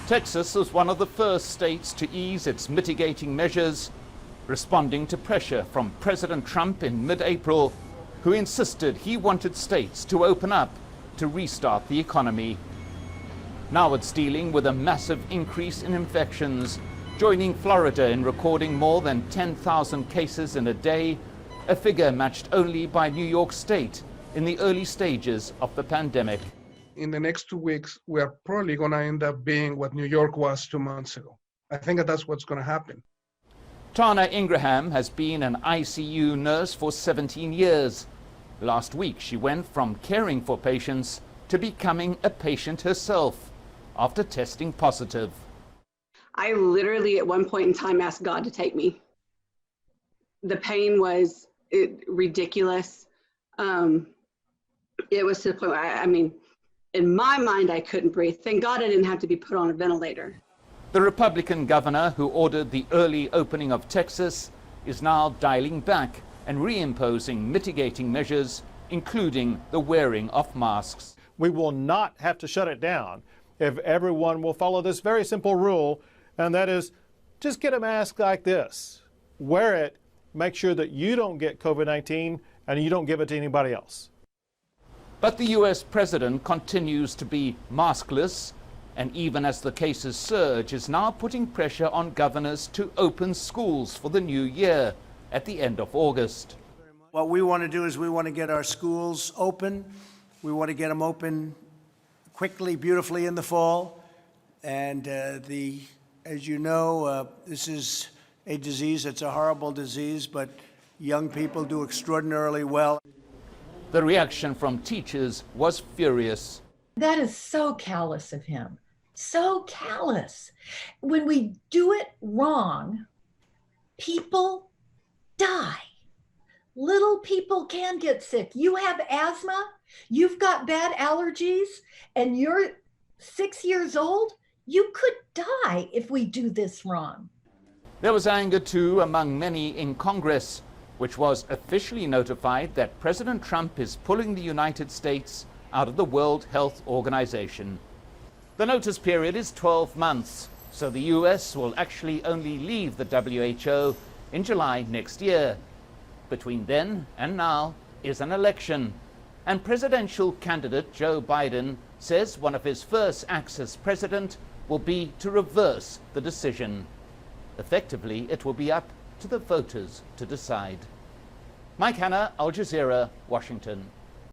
Texas was one of the first states to ease its mitigating measures, responding to pressure from President Trump in mid-April, who insisted he wanted states to open up to restart the economy. Now it's dealing with a massive increase in infections, joining Florida in recording more than 10,000 cases in a day, a figure matched only by New York State in the early stages of the pandemic. In the next 2 weeks, we are probably going to end up being what New York was 2 months ago. I think that's what's going to happen. TANNA INGRAHAM has been an ICU nurse for 17 years. Last week, she went from caring for patients to becoming a patient herself after testing positive. I literally at one point in time asked God to take me. The pain was ridiculous. It was to the point where, I mean, in my mind, I couldn't breathe. Thank God I didn't have to be put on a ventilator. The Republican governor who ordered the early opening of Texas is now dialing back and reimposing mitigating measures, including the wearing of masks. We will not have to shut it down if everyone will follow this very simple rule, and that is just get a mask like this. Wear it, make sure that you don't get COVID-19 and you don't give it to anybody else. But the US president continues to be maskless, and even as the cases surge, is now putting pressure on governors to open schools for the new year at the end of August. What we want to do is we want to get our schools open. We want to get them open quickly, beautifully in the fall. And as you know, this is a disease. It's a horrible disease, but young people do extraordinarily well. The reaction from teachers was furious. That is so callous of him. So callous. When we do it wrong, people die. Little people can get sick. You have asthma, you've got bad allergies, and you're 6 years old, you could die if we do this wrong. There was anger too among many in Congress, which was officially notified that President Trump is pulling the United States out of the World Health Organization. The notice period is 12 months, so the US will actually only leave the WHO in July next year. Between then and now is an election, and presidential candidate Joe Biden says one of his first acts as president will be to reverse the decision. Effectively, it will be up to the voters to decide. Mike Hanna, Al Jazeera, Washington.